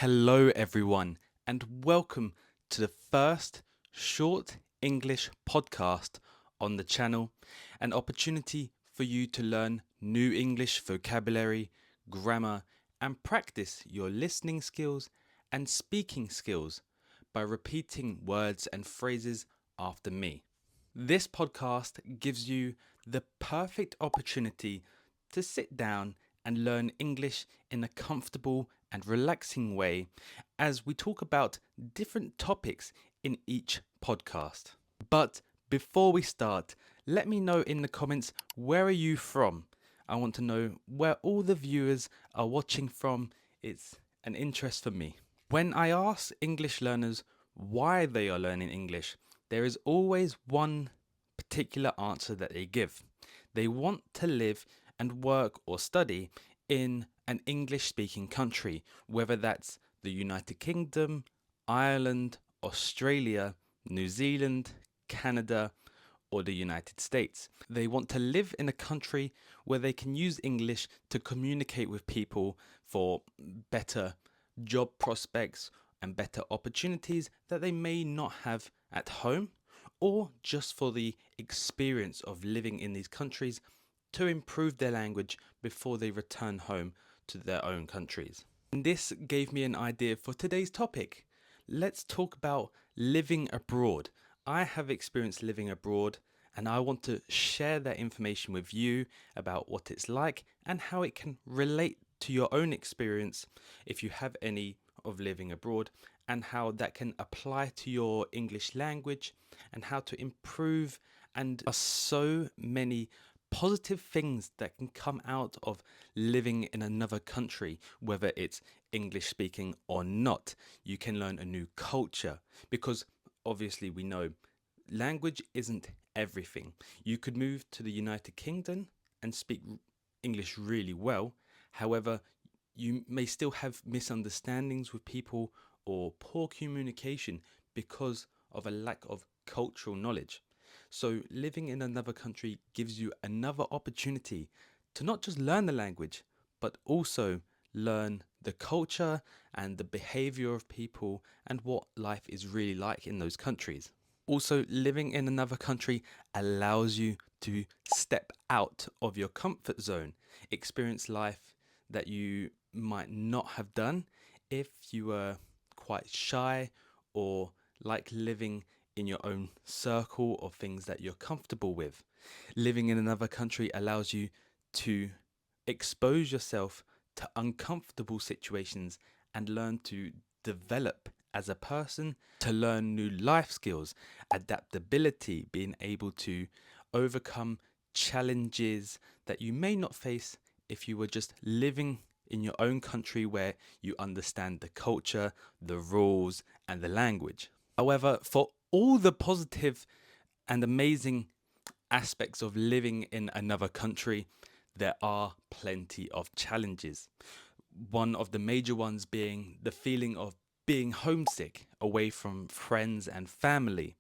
Hello, everyone, and welcome to the first short English podcast on the channel, an opportunity for you to learn new English vocabulary, grammar, and practice your listening skills and speaking skills by repeating words and phrases after me. This podcast gives you the perfect opportunity to sit down and learn English in a comfortable and relaxing way as we talk about different topics in each podcast. But before we start, let me know in the comments, where are you from? I want to know where all the viewers are watching from. It's an interest for me. When I ask English learners why they are learning English, there is always one particular answer that they give. They want to live and work or study in an English speaking country, whether that's the United Kingdom, Ireland, Australia, New Zealand, Canada, or the United States. They want to live in a country where they can use English to communicate with people for better job prospects and better opportunities that they may not have at home, or just for the experience of living in these countries to improve their language before they return home to their own countries. And this gave me an idea for today's topic. Let's talk about living abroad. I have experienced living abroad, and I want to share that information with you about what it's like and how it can relate to your own experience if you have any of living abroad, and how that can apply to your English language and how to improve. And there are so many positive things that can come out of living in another country, whether it's English speaking or not. You can learn a new culture because obviously we know language isn't everything. You could move to the United Kingdom and speak English really well. However, you may still have misunderstandings with people or poor communication because of a lack of cultural knowledge. So living in another country gives you another opportunity to not just learn the language, but also learn the culture and the behavior of people and what life is really like in those countries. Also, living in another country allows you to step out of your comfort zone, experience life that you might not have done if you were quite shy or like living in your own circle of things that you're comfortable with. Living in another country allows you to expose yourself to uncomfortable situations and learn to develop as a person, to learn new life skills, adaptability, being able to overcome challenges that you may not face if you were just living in your own country where you understand the culture, the rules, and the language. However, for all the positive and amazing aspects of living in another country, there are plenty of challenges. One of the major ones being the feeling of being homesick away from friends and family,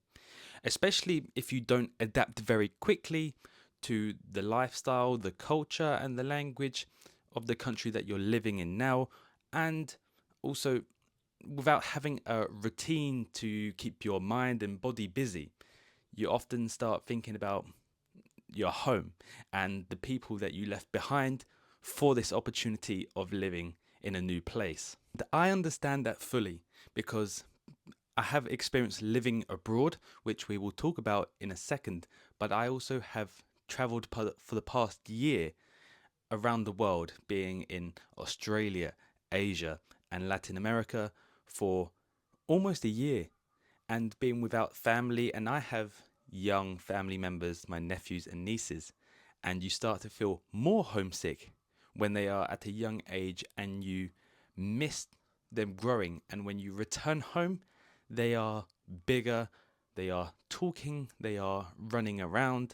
especially if you don't adapt very quickly to the lifestyle, the culture, and the language of the country that you're living in now, and also without having a routine to keep your mind and body busy. You often start thinking about your home and the people that you left behind for this opportunity of living in a new place. And I understand that fully because I have experienced living abroad, which we will talk about in a second, but I also have traveled for the past year around the world, being in Australia, Asia, and Latin America for almost a year, and being without family. And I have young family members, my nephews and nieces, and you start to feel more homesick when they are at a young age and you miss them growing. And when you return home, they are bigger, they are talking, they are running around,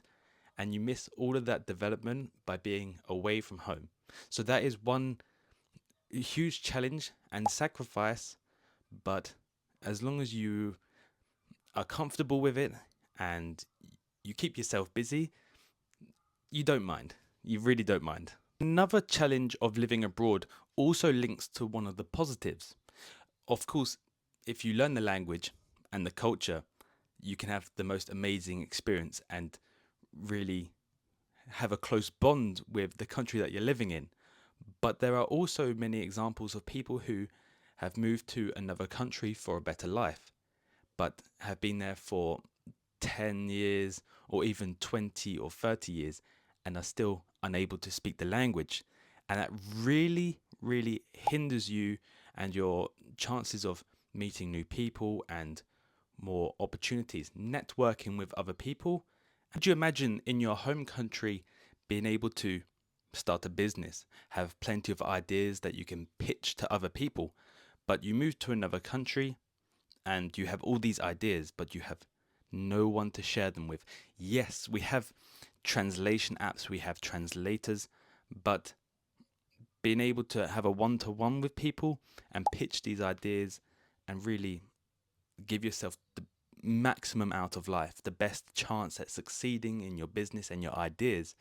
and you miss all of that development by being away from home. So that is one huge challenge and sacrifice, but as long as you are comfortable with it and you keep yourself busy, you don't mind. You really don't mind. Another challenge of living abroad also links to one of the positives. Of course, if you learn the language and the culture, you can have the most amazing experience and really have a close bond with the country that you're living in. But there are also many examples of people who have moved to another country for a better life, but have been there for 10 years or even 20 or 30 years and are still unable to speak the language. And that really, really hinders you and your chances of meeting new people and more opportunities, networking with other people. Could you imagine in your home country being able to start a business, have plenty of ideas that you can pitch to other people, but you move to another country and you have all these ideas, but you have no one to share them with? Yes, we have translation apps, we have translators, but being able to have a one-to-one with people and pitch these ideas and really give yourself the maximum out of life, the best chance at succeeding in your business and your ideas,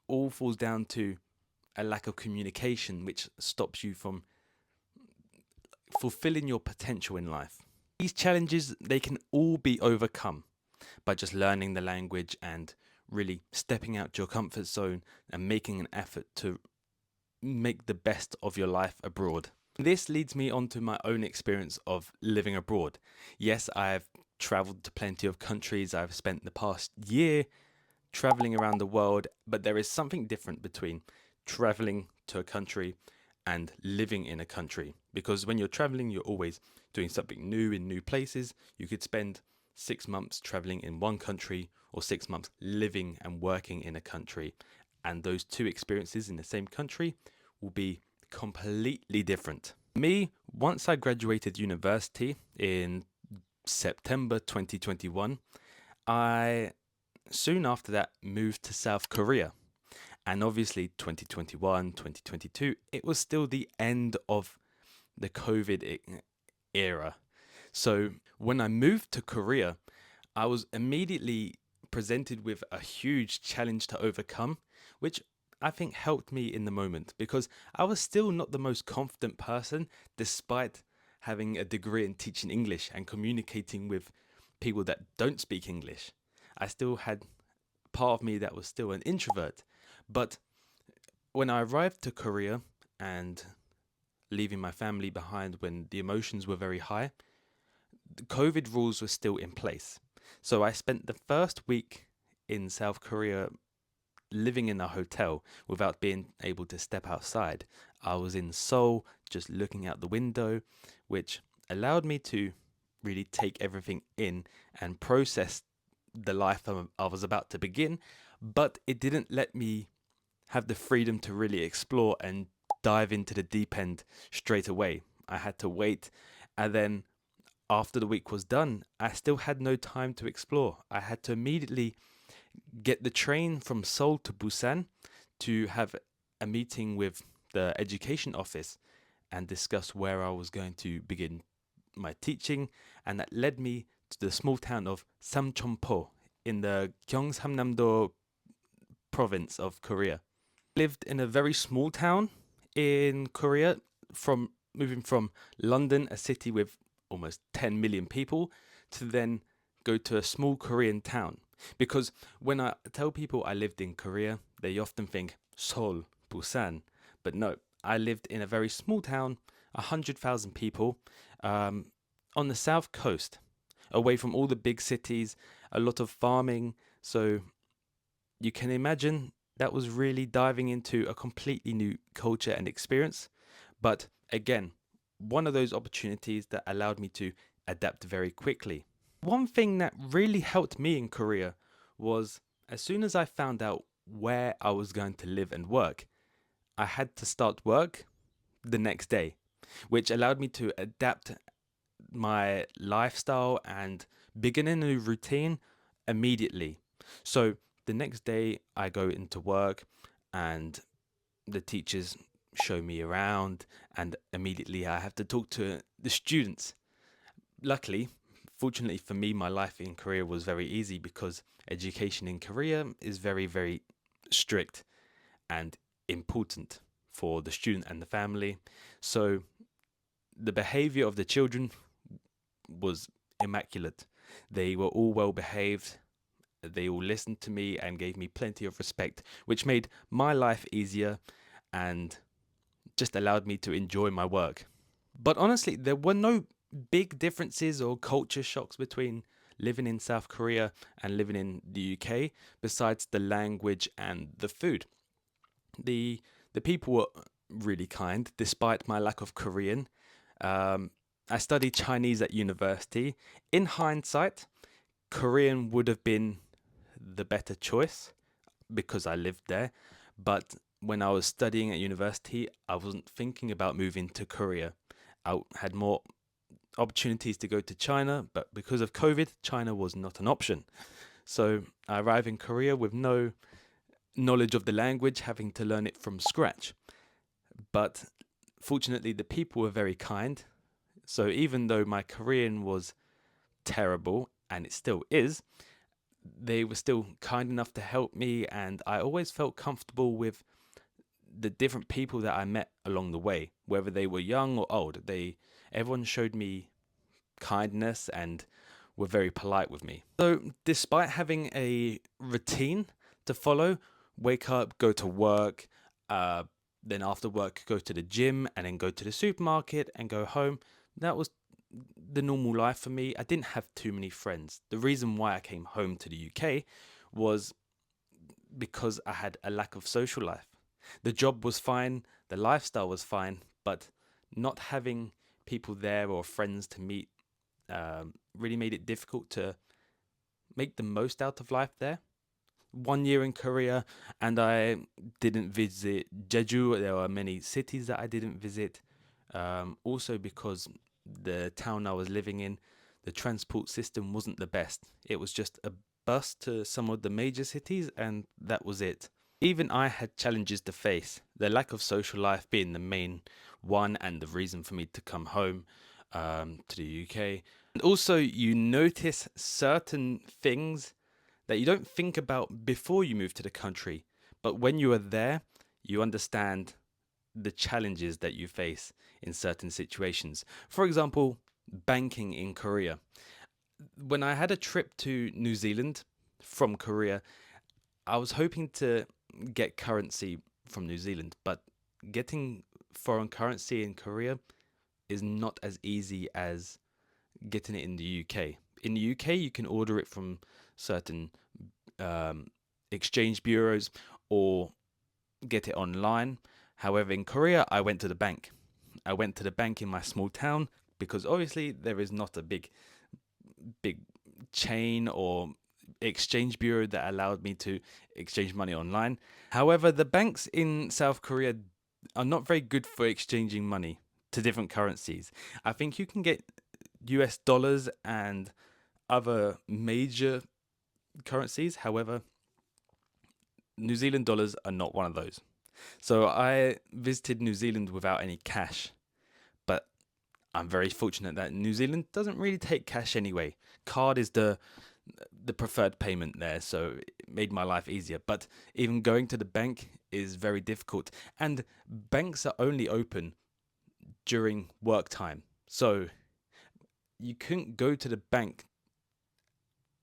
all falls down to a lack of communication, which stops you from fulfilling your potential in life. These challenges, they can all be overcome by just learning the language and really stepping out your comfort zone and making an effort to make the best of your life abroad. This leads me on to my own experience of living abroad. Yes, I've traveled to plenty of countries. I've spent the past year traveling around the world, but there is something different between traveling to a country and living in a country. Because when you're traveling, you're always doing something new in new places. You could spend 6 months traveling in one country or 6 months living and working in a country. And those two experiences in the same country will be completely different. Me, once I graduated university in September 2021, I soon after that moved to South Korea. And obviously 2021, 2022, it was still the end of the COVID era. So when I moved to Korea, I was immediately presented with a huge challenge to overcome, which I think helped me in the moment because I was still not the most confident person despite having a degree in teaching English and communicating with people that don't speak English. I still had part of me that was still an introvert. But when I arrived to Korea and leaving my family behind when the emotions were very high, the COVID rules were still in place. So I spent the first week in South Korea living in a hotel without being able to step outside. I was in Seoul, just looking out the window, which allowed me to really take everything in and process the life I was about to begin, but it didn't let me have the freedom to really explore and dive into the deep end straight away. I had to wait, and then after the week was done, I still had no time to explore. I had to immediately get the train from Seoul to Busan to have a meeting with the education office and discuss where I was going to begin my teaching, and that led me to the small town of Samcheonpo in the Gyeongsamnam-do province of Korea. Lived in a very small town in Korea, from moving from London, a city with almost 10 million people, to then go to a small Korean town. Because when I tell people I lived in Korea, they often think Seoul, Busan. But no, I lived in a very small town, 100,000 people, on the south coast, away from all the big cities, a lot of farming. So you can imagine that was really diving into a completely new culture and experience. But again, one of those opportunities that allowed me to adapt very quickly. One thing that really helped me in Korea was as soon as I found out where I was going to live and work, I had to start work the next day, which allowed me to adapt my lifestyle and begin a new routine immediately. So the next day I go into work and the teachers show me around, and immediately I have to talk to the students. Luckily, fortunately for me, my life in Korea was very easy because education in Korea is very, very strict and important for the student and the family. So the behavior of the children was immaculate. They were all well behaved. They all listened to me and gave me plenty of respect, which made my life easier and just allowed me to enjoy my work. But honestly, there were no big differences or culture shocks between living in South Korea and living in the UK, besides the language and the food. The the people were really kind, despite my lack of Korean. Um, I studied Chinese at university. In hindsight, Korean would have been the better choice because I lived there. But when I was studying at university, I wasn't thinking about moving to Korea. I had more opportunities to go to China, but because of COVID, China was not an option. So I arrived in Korea with no knowledge of the language, having to learn it from scratch. But fortunately, the people were very kind. So even though my Korean was terrible, and it still is, they were still kind enough to help me, and I always felt comfortable with the different people that I met along the way, whether they were young or old. Everyone showed me kindness and were very polite with me. So despite having a routine to follow, wake up, go to work, then after work go to the gym, and then go to the supermarket and go home, that was the normal life for me. I didn't have too many friends. The reason why I came home to the UK was because I had a lack of social life. The job was fine, the lifestyle was fine, but not having people there or friends to meet really made it difficult to make the most out of life there. 1 year in Korea, and I didn't visit Jeju. There were many cities that I didn't visit. Also, because the town I was living in, the transport system wasn't the best. It was just a bus to some of the major cities, and that was it. Even I had challenges to face, the lack of social life being the main one and the reason for me to come home to the UK. And also, you notice certain things that you don't think about before you move to the country, but when you are there, you understand the challenges that you face in certain situations. For example, banking in Korea. When I had a trip to New Zealand from Korea, I was hoping to get currency from New Zealand, but getting foreign currency in Korea is not as easy as getting it in the UK. In the UK, you can order it from certain exchange bureaus or get it online. However, in Korea, I went to the bank. I went to the bank in my small town because obviously there is not a big chain or exchange bureau that allowed me to exchange money online. However, the banks in South Korea are not very good for exchanging money to different currencies. I think you can get US dollars and other major currencies. However, New Zealand dollars are not one of those. So I visited New Zealand without any cash, but I'm very fortunate that New Zealand doesn't really take cash anyway. Card is the preferred payment there, so it made my life easier. But even going to the bank is very difficult, and banks are only open during work time. So you couldn't go to the bank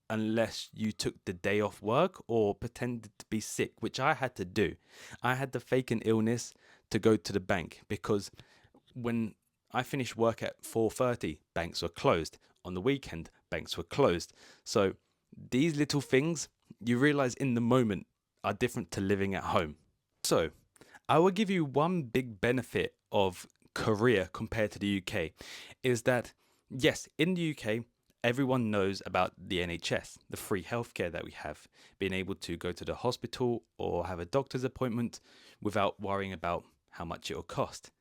unless you took the day off work or pretended to be sick, which I had to do. I had to fake an illness to go to the bank because when I finished work at 4:30, banks were closed. On the weekend, banks were closed. So these little things you realize in the moment are different to living at home. So I will give you one big benefit of Korea compared to the UK is that, yes, in the UK, everyone knows about the NHS, the free healthcare that we have, being able to go to the hospital or have a doctor's appointment without worrying about how much it will cost.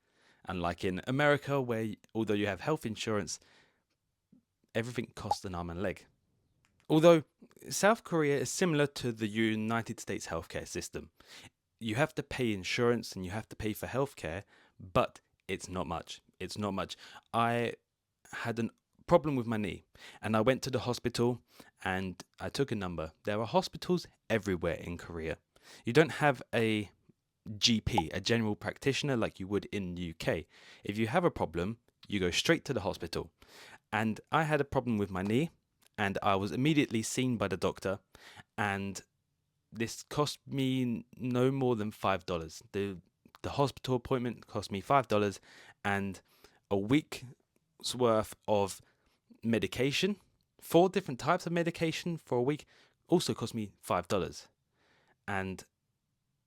Unlike in America, where although you have health insurance, everything costs an arm and a leg. Although South Korea is similar to the United States healthcare system. You have to pay insurance and you have to pay for healthcare, but it's not much. It's not much. I had a problem with my knee and I went to the hospital and I took a number. There are hospitals everywhere in Korea. You don't have a GP, a general practitioner, like you would in the UK. If you have a problem, you go straight to the hospital. And I had a problem with my knee, and I was immediately seen by the doctor, and this cost me no more than $5. The hospital appointment cost me $5, and a week's worth of medication, 4 different types of medication for a week, also cost me $5. And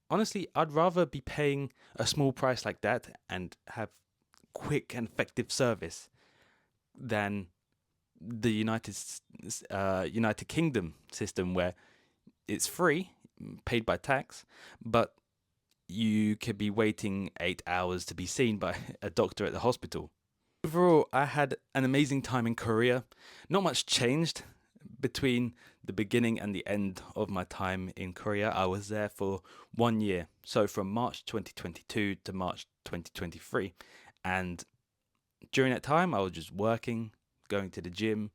honestly, I'd rather be paying a small price like that and have quick and effective service than the United Kingdom system, where it's free, paid by tax, but you could be waiting 8 hours to be seen by a doctor at the hospital. Overall, I had an amazing time in Korea. Not much changed between the beginning and the end of my time in Korea. I was there for 1 year, so from March 2022 to March 2023. And during that time, I was just working, going to the gym,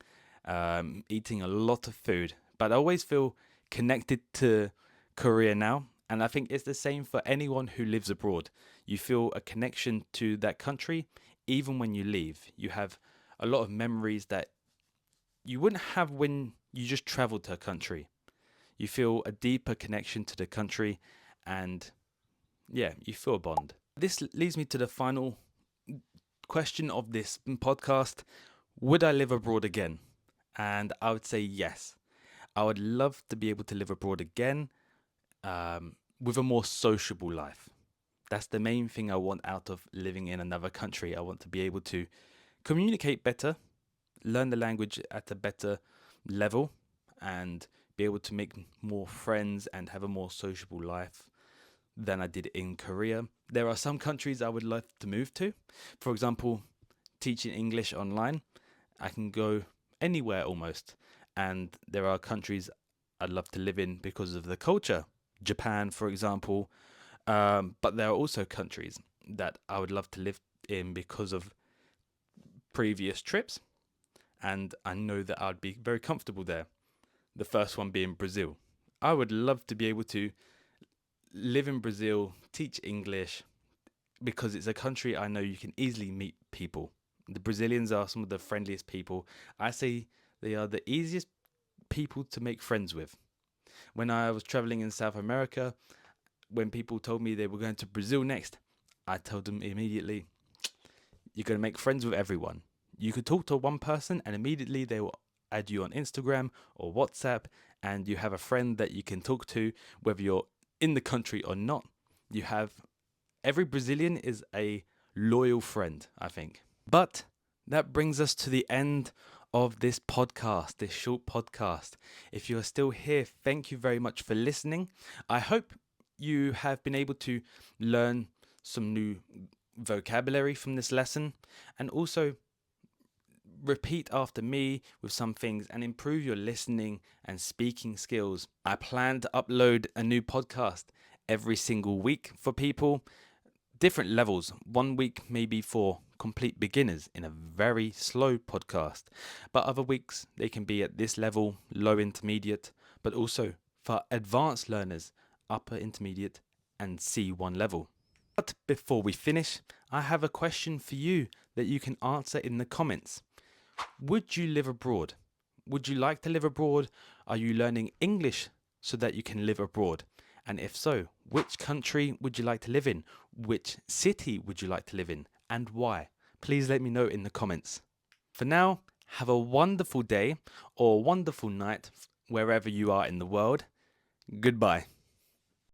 eating a lot of food. But I always feel connected to Korea now. And I think it's the same for anyone who lives abroad. You feel a connection to that country even when you leave. You have a lot of memories that you wouldn't have when you just travel to a country. You feel a deeper connection to the country, and yeah, you feel a bond. This leads me to the final question of this podcast. Would I live abroad again? And I would say yes. I would love to be able to live abroad again, with a more sociable life. That's the main thing I want out of living in another country. I want to be able to communicate better, learn the language at a better level, and be able to make more friends and have a more sociable life than I did in Korea. There are some countries I would love to move to. For example, teaching English online. I can go anywhere almost. And there are countries I'd love to live in because of the culture. Japan, for example. But there are also countries that I would love to live in because of previous trips. And I know that I'd be very comfortable there. The first one being Brazil. I would love to be able to live in Brazil, teach English, because it's a country I know you can easily meet people. The Brazilians are some of the friendliest people. I say they are the easiest people to make friends with. When I was traveling in South America, when people told me they were going to Brazil next, I told them immediately, you're going to make friends with everyone. You could talk to one person and immediately they will add you on Instagram or WhatsApp, and you have a friend that you can talk to whether you're in the country or not. Every Brazilian is a loyal friend, I think. But that brings us to the end of this podcast, this short podcast. If you're still here, thank you very much for listening. I hope you have been able to learn some new vocabulary from this lesson, and also repeat after me with some things and improve your listening and speaking skills. I plan to upload a new podcast every single week for people, different levels. 1 week maybe for complete beginners in a very slow podcast, but other weeks they can be at this level, low intermediate, but also for advanced learners, upper intermediate and C1 level. But before we finish, I have a question for you that you can answer in the comments. Would you live abroad? Would you like to live abroad? Are you learning English so that you can live abroad? And if so, which country would you like to live in? Which city would you like to live in? And why? Please let me know in the comments. For now, have a wonderful day or wonderful night wherever you are in the world. Goodbye.